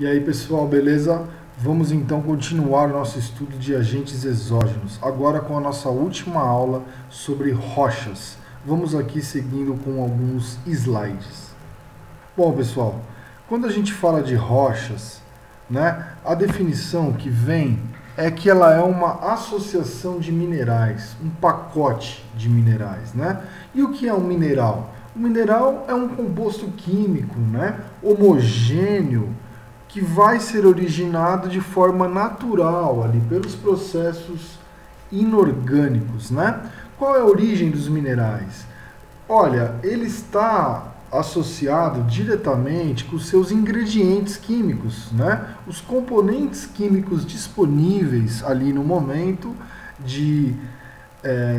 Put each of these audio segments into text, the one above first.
E aí pessoal, beleza? Vamos então continuar o nosso estudo de agentes exógenos, agora com a nossa última aula sobre rochas. Vamos aqui seguindo com alguns slides. Bom pessoal, quando a gente fala de rochas, a definição que vem é que ela é uma associação de minerais, um pacote de minerais. E o que é um mineral? O mineral é um composto químico, homogêneo, que vai ser originado de forma natural ali pelos processos inorgânicos, Qual é a origem dos minerais? Olha, ele está associado diretamente com os seus ingredientes químicos, Os componentes químicos disponíveis ali no momento de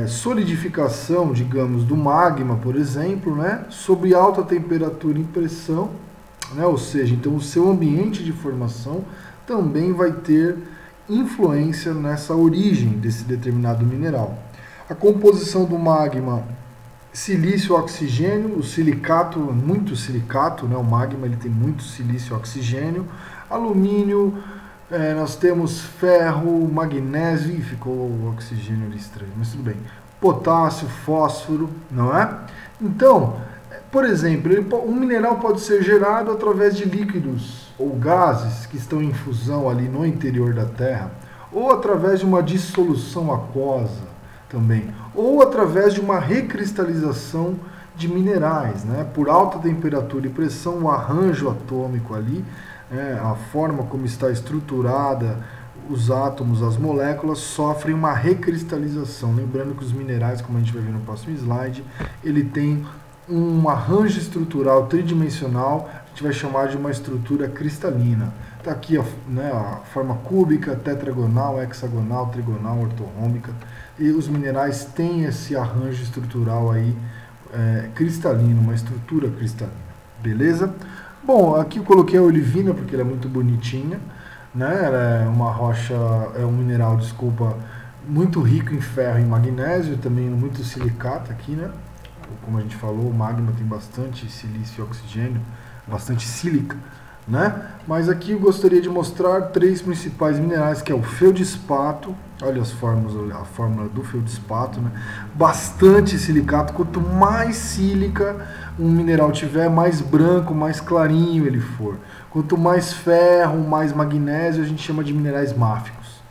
solidificação, digamos, do magma, por exemplo, sob alta temperatura e pressão. Ou seja, então o seu ambiente de formação também vai ter influência nessa origem desse determinado mineral. A composição do magma, silício, oxigênio, o silicato, muito silicato, o magma ele tem muito silício e oxigênio, alumínio, nós temos ferro, magnésio, e ficou o oxigênio ali estranho, mas tudo bem, potássio, fósforo, não é? Então, por exemplo, um mineral pode ser gerado através de líquidos ou gases que estão em fusão ali no interior da Terra, ou através de uma dissolução aquosa também, ou através de uma recristalização de minerais, por alta temperatura e pressão, o arranjo atômico ali, a forma como está estruturada os átomos, as moléculas, sofrem uma recristalização. Lembrando que os minerais, como a gente vai ver no próximo slide, ele tem um arranjo estrutural tridimensional, a gente vai chamar de uma estrutura cristalina. Está aqui a forma cúbica, tetragonal, hexagonal, trigonal, ortorrômbica, e os minerais têm esse arranjo estrutural aí cristalino, uma estrutura cristalina, beleza? Bom, aqui eu coloquei a olivina porque ela é muito bonitinha, ela é uma rocha, é um mineral, desculpa, muito rico em ferro e magnésio, também muito silicato aqui, Como a gente falou, o magma tem bastante silício e oxigênio, bastante sílica, Mas aqui eu gostaria de mostrar três principais minerais, que é o feldspato, olha a fórmula do feldspato, Bastante silicato, quanto mais sílica um mineral tiver, mais branco, mais clarinho ele for. Quanto mais ferro, mais magnésio, a gente chama de minerais máficos.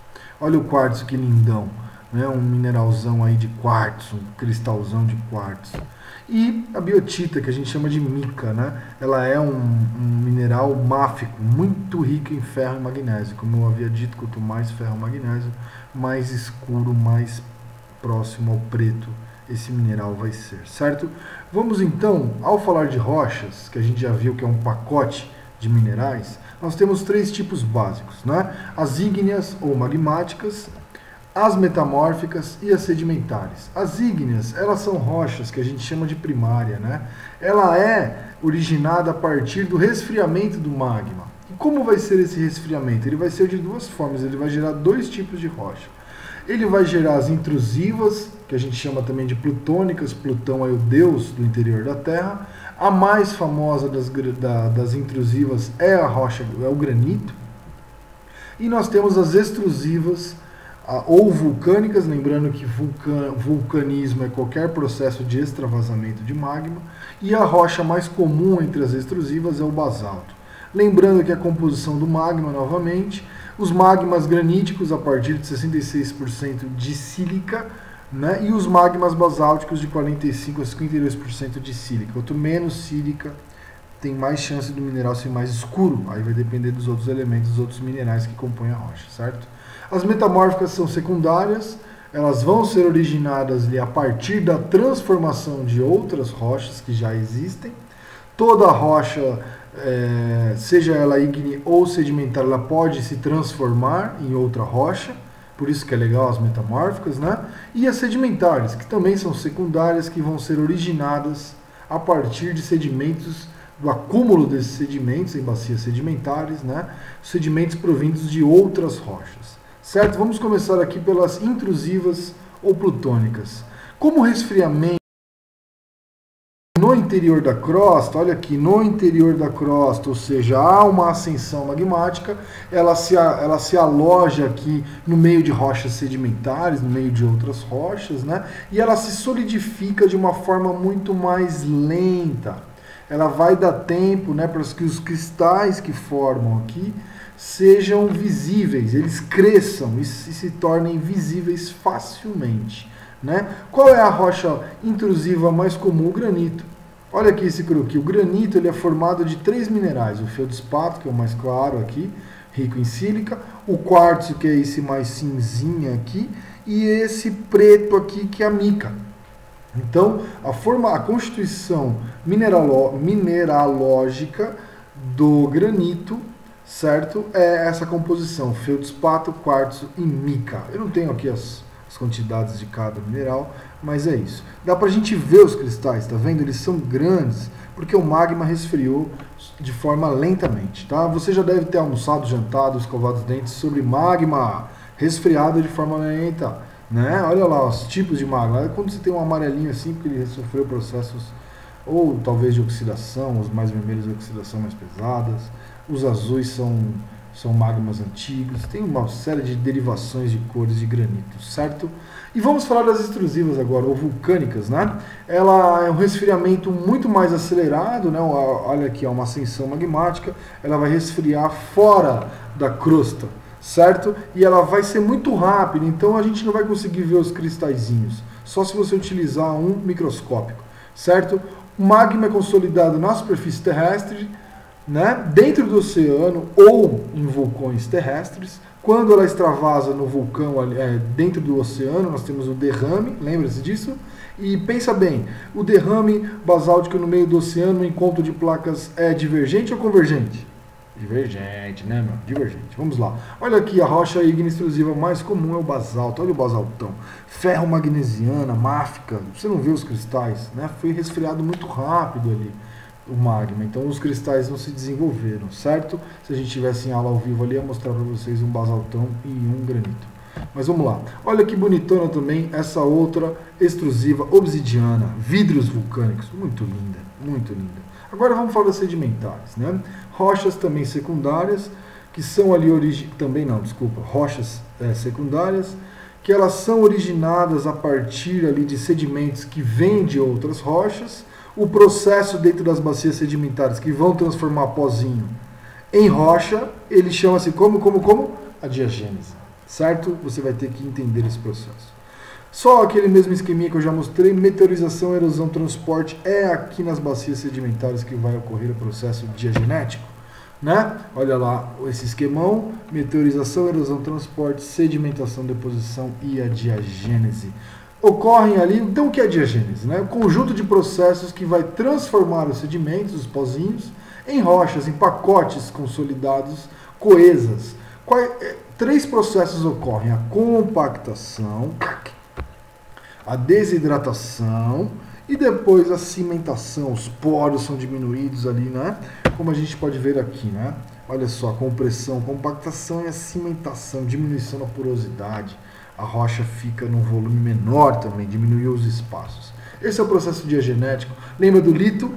Olha o quartzo, que lindão. Um mineralzão aí de quartzo, um cristalzão de quartzo. E a biotita, que a gente chama de mica, ela é um mineral máfico, muito rico em ferro e magnésio. Como eu havia dito, quanto mais ferro e magnésio, mais escuro, mais próximo ao preto esse mineral vai ser, certo? Vamos então, ao falar de rochas, que a gente já viu que é um pacote de minerais, nós temos três tipos básicos, As ígneas ou magmáticas, as metamórficas e as sedimentares. As ígneas, elas são rochas que a gente chama de primária, Ela é originada a partir do resfriamento do magma. E como vai ser esse resfriamento? Ele vai ser de duas formas, ele vai gerar dois tipos de rocha. Ele vai gerar as intrusivas, que a gente chama também de plutônicas, Plutão é o deus do interior da Terra. A mais famosa das intrusivas é a rocha, é o granito. E nós temos as extrusivas, ou vulcânicas, lembrando que vulcanismo é qualquer processo de extravasamento de magma, e a rocha mais comum entre as extrusivas é o basalto. Lembrando que a composição do magma, novamente, os magmas graníticos a partir de 66% de sílica, e os magmas basálticos de 45% a 52% de sílica. Quanto menos sílica, tem mais chance do mineral ser mais escuro, aí vai depender dos outros elementos, dos outros minerais que compõem a rocha, certo? As metamórficas são secundárias, elas vão ser originadas a partir da transformação de outras rochas que já existem. Toda rocha, seja ela ígnea ou sedimentar, ela pode se transformar em outra rocha, por isso que é legal as metamórficas, E as sedimentares, que também são secundárias, que vão ser originadas a partir de sedimentos, do acúmulo desses sedimentos em bacias sedimentares, sedimentos provindos de outras rochas. Certo? Vamos começar aqui pelas intrusivas ou plutônicas. Como o resfriamento no interior da crosta, olha aqui, no interior da crosta, ou seja, há uma ascensão magmática, ela se aloja aqui no meio de rochas sedimentares, no meio de outras rochas, né? E ela se solidifica de uma forma muito mais lenta. Ela vai dar tempo, né, para que os cristais que formam aqui sejam visíveis, eles cresçam e se tornem visíveis facilmente. Né? Qual é a rocha intrusiva mais comum? O granito. Olha aqui esse croquis. O granito ele é formado de 3 minerais. O feldspato, que é o mais claro aqui, rico em sílica. O quartzo, que é esse mais cinzinha aqui. E esse preto aqui, que é a mica. Então, a constituição mineralógica do granito, certo? É essa composição, feldspato, quartzo e mica. Eu não tenho aqui as quantidades de cada mineral, mas é isso. Dá pra gente ver os cristais, tá vendo? Eles são grandes, porque o magma resfriou de forma lentamente, tá? Você já deve ter almoçado, jantado, escovado os dentes sobre magma resfriado de forma lenta, né? Olha lá os tipos de magma. Quando você tem um amarelinho assim, porque ele sofreu processos ou talvez de oxidação, os mais vermelhos de oxidação mais pesadas, os azuis são magmas antigos, tem uma série de derivações de cores de granito, certo? E vamos falar das extrusivas agora, ou vulcânicas, né? Ela é um resfriamento muito mais acelerado, né? Olha aqui, é uma ascensão magmática, ela vai resfriar fora da crosta, certo? E ela vai ser muito rápida, então a gente não vai conseguir ver os cristalzinhos, só se você utilizar um microscópico, certo? O magma é consolidado na superfície terrestre, né, dentro do oceano ou em vulcões terrestres. Quando ela extravasa no vulcão dentro do oceano, nós temos o derrame, lembra-se disso? E pensa bem, o derrame basáltico no meio do oceano, o encontro de placas é divergente ou convergente? Divergente, né, meu? Divergente. Vamos lá. Olha aqui, a rocha ígnea extrusiva mais comum é o basalto. Olha o basaltão. Ferro magnesiana, máfica. Você não vê os cristais, né? Foi resfriado muito rápido ali o magma, então os cristais não se desenvolveram, certo? Se a gente tivesse em aula ao vivo ali, ia mostrar para vocês um basaltão e um granito. Mas vamos lá. Olha que bonitona também essa outra extrusiva obsidiana, vidros vulcânicos, muito linda, muito linda. Agora vamos falar das sedimentares, né? Rochas também secundárias, que são ali rochas secundárias, que elas são originadas a partir ali de sedimentos que vêm de outras rochas. O processo dentro das bacias sedimentares que vão transformar pozinho em rocha, ele chama-se como? A diagênese, certo? Você vai ter que entender esse processo. Só aquele mesmo esqueminha que eu já mostrei, meteorização, erosão, transporte, é aqui nas bacias sedimentares que vai ocorrer o processo diagenético, né? Olha lá esse esquemão, meteorização, erosão, transporte, sedimentação, deposição e a diagênese. Ocorrem ali, então o que é a diagênese? Né? O conjunto de processos que vai transformar os sedimentos, os pozinhos, em rochas, em pacotes consolidados, coesas. 3 processos ocorrem: a compactação, a desidratação e depois a cimentação. Os poros são diminuídos ali, né? Como a gente pode ver aqui, né? Olha só, compressão, compactação e a cimentação, diminuição da porosidade. A rocha fica num volume menor também, diminuiu os espaços. Esse é o processo diagenético. Lembra do lito?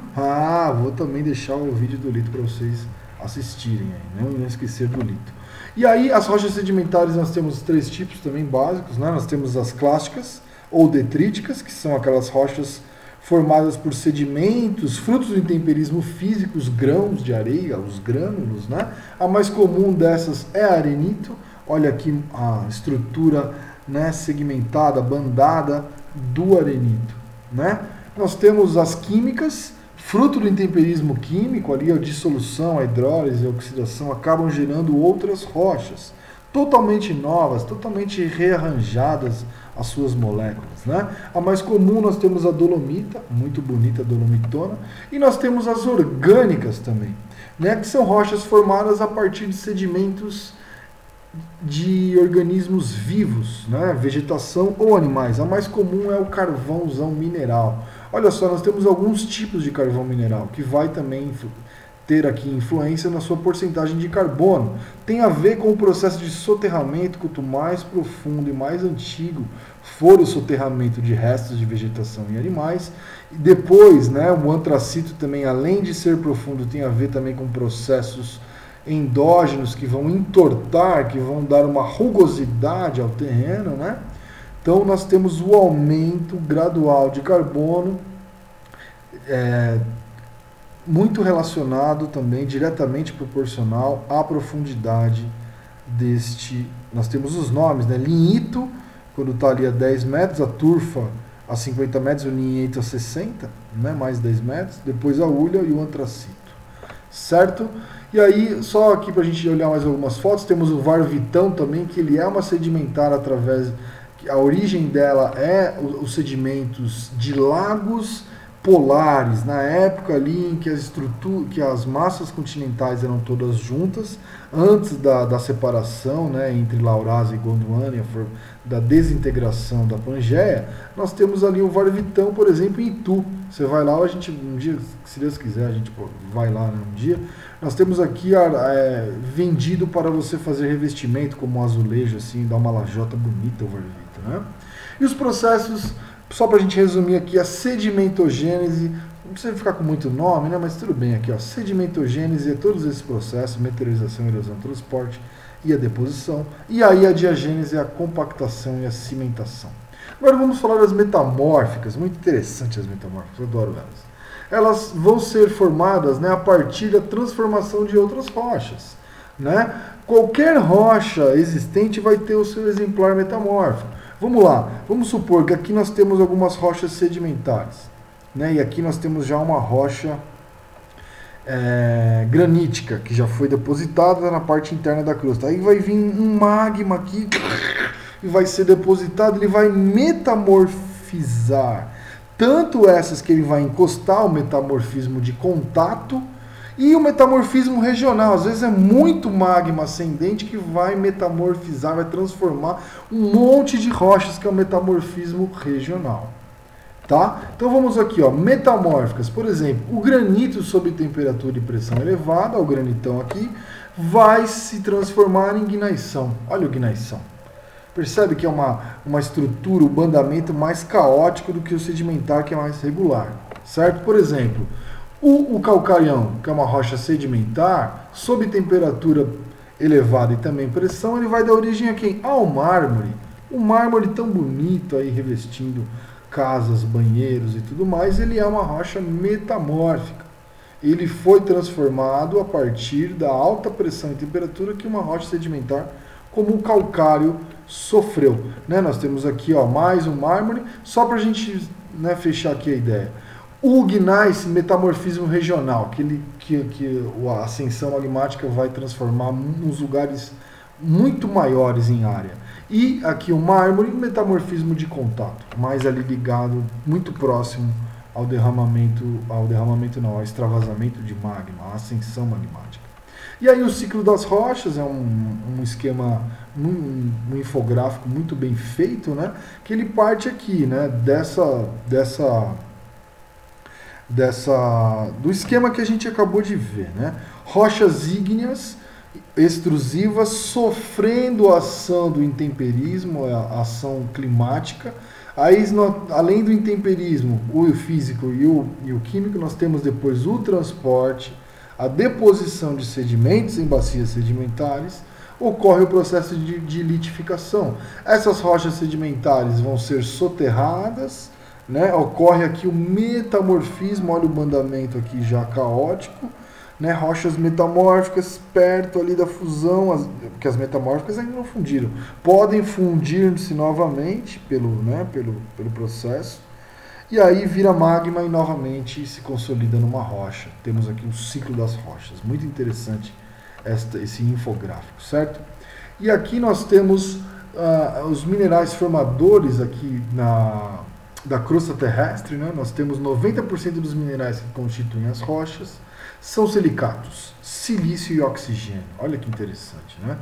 Vou também deixar o vídeo do lito para vocês assistirem aí, não esquecer do lito. E aí, as rochas sedimentares, nós temos 3 tipos também básicos, né? Nós temos as clásticas ou detríticas, que são aquelas rochas formadas por sedimentos, frutos do intemperismo físico, os grãos de areia, os grânulos, né? A mais comum dessas é a arenito. Olha aqui a estrutura, né, segmentada, bandada do arenito, né? Nós temos as químicas, fruto do intemperismo químico, ali a dissolução, a hidrólise, a oxidação, acabam gerando outras rochas, totalmente novas, totalmente rearranjadas as suas moléculas, né? A mais comum nós temos a dolomita, muito bonita a dolomitona, e nós temos as orgânicas também, né, que são rochas formadas a partir de sedimentos de organismos vivos, né? Vegetação ou animais. A mais comum é o carvãozão mineral. Olha só, nós temos alguns tipos de carvão mineral, que vai também ter aqui influência na sua porcentagem de carbono. Tem a ver com o processo de soterramento. Quanto mais profundo e mais antigo for o soterramento de restos de vegetação e animais. E depois, né, o antracito também, além de ser profundo, tem a ver também com processos endógenos que vão entortar, que vão dar uma rugosidade ao terreno, né? Então nós temos o aumento gradual de carbono, muito relacionado também, diretamente proporcional à profundidade deste. Nós temos os nomes, né? Lignito, quando está ali a 10 metros, a turfa a 50 metros, o lignito a 60, né? Mais 10 metros, depois a hulha e o antracito, certo? E aí, só aqui para a gente olhar mais algumas fotos, temos o varvitão também, que ele é uma sedimentar através. A origem dela é os sedimentos de lagos polares, na época ali em que as massas continentais eram todas juntas, antes da separação, né, entre Laurasia e Gondwana, da desintegração da Pangeia. Nós temos ali o varvitão, por exemplo, em Itu. Você vai lá, a gente um dia, se Deus quiser, a gente vai lá, né, um dia. Nós temos aqui vendido para você fazer revestimento como um azulejo, assim, dá uma lajota bonita o varvito, né? E os processos, só para a gente resumir aqui, a sedimentogênese, não precisa ficar com muito nome, né? Mas tudo bem aqui, ó. Sedimentogênese é todos esses processos, meteorização, erosão, transporte e a deposição. E aí a diagênese é a compactação e a cimentação. Agora vamos falar das metamórficas, muito interessante as metamórficas, eu adoro elas. Elas vão ser formadas, né, a partir da transformação de outras rochas, né? Qualquer rocha existente vai ter o seu exemplar metamórfico. Vamos lá, vamos supor que aqui nós temos algumas rochas sedimentares, né? E aqui nós temos já uma rocha granítica, que já foi depositada na parte interna da crosta. Aí vai vir um magma aqui e vai ser depositado, ele vai metamorfizar. Tanto essas que ele vai encostar, o metamorfismo de contato, e o metamorfismo regional. Às vezes é muito magma ascendente que vai metamorfizar, vai transformar um monte de rochas, que é o metamorfismo regional. Tá? Então vamos aqui, ó, metamórficas. Por exemplo, o granito sob temperatura e pressão elevada, o granitão aqui, vai se transformar em gneição. Olha o gneição. Percebe que é uma estrutura, um bandamento mais caótico do que o sedimentar, que é mais regular, certo? Por exemplo, o calcarião, que é uma rocha sedimentar, sob temperatura elevada e também pressão, ele vai dar origem a quem? Ao mármore. O mármore tão bonito aí, revestindo casas, banheiros e tudo mais, ele é uma rocha metamórfica. Ele foi transformado a partir da alta pressão e temperatura que uma rocha sedimentar como o calcário sofreu, né? Nós temos aqui, ó, mais um mármore, só para a gente, né, fechar aqui a ideia. O gneiss, metamorfismo regional, que a ascensão magmática vai transformar uns lugares muito maiores em área. E aqui o mármore, metamorfismo de contato, mais ali ligado, muito próximo ao ao extravasamento de magma, à ascensão magmática. E aí o ciclo das rochas é um esquema, um infográfico muito bem feito, né? Que ele parte aqui, né? Do esquema que a gente acabou de ver, né? Rochas ígneas, extrusivas, sofrendo a ação do intemperismo, a ação climática. Aí, além do intemperismo, o físico e o químico, nós temos depois o transporte, a deposição de sedimentos em bacias sedimentares, ocorre o processo de litificação. Essas rochas sedimentares vão ser soterradas, né? Ocorre aqui o metamorfismo, olha o bandamento aqui já caótico, né? Rochas metamórficas perto ali da fusão, porque as metamórficas ainda não fundiram, podem fundir-se novamente pelo processo, e aí vira magma e novamente se consolida numa rocha. Temos aqui um ciclo das rochas, muito interessante esse infográfico, certo? E aqui nós temos os minerais formadores aqui da crosta terrestre, né? Nós temos 90% dos minerais que constituem as rochas, são silicatos, silício e oxigênio. Olha que interessante, né?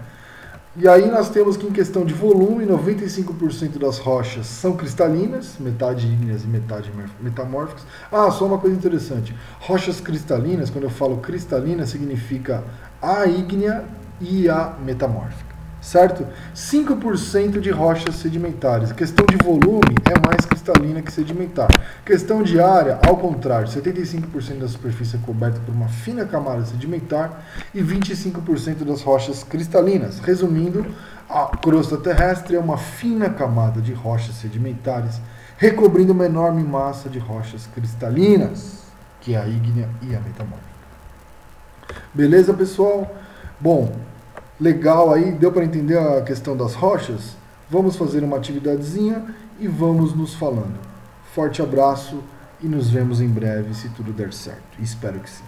E aí nós temos que em questão de volume, 95% das rochas são cristalinas, metade ígneas e metade metamórficas. Ah, só uma coisa interessante. Rochas cristalinas, quando eu falo cristalina, significa a ígnea e a metamórfica, certo? 5% de rochas sedimentares. Questão de volume é mais cristalina que sedimentar. Questão de área, ao contrário, 75% da superfície é coberta por uma fina camada sedimentar e 25% das rochas cristalinas. Resumindo, a crosta terrestre é uma fina camada de rochas sedimentares recobrindo uma enorme massa de rochas cristalinas, que é a ígnea e a metamórfica. Beleza, pessoal? Bom, legal aí, deu para entender a questão das rochas? Vamos fazer uma atividadezinha e vamos nos falando. Forte abraço e nos vemos em breve, se tudo der certo. Espero que sim.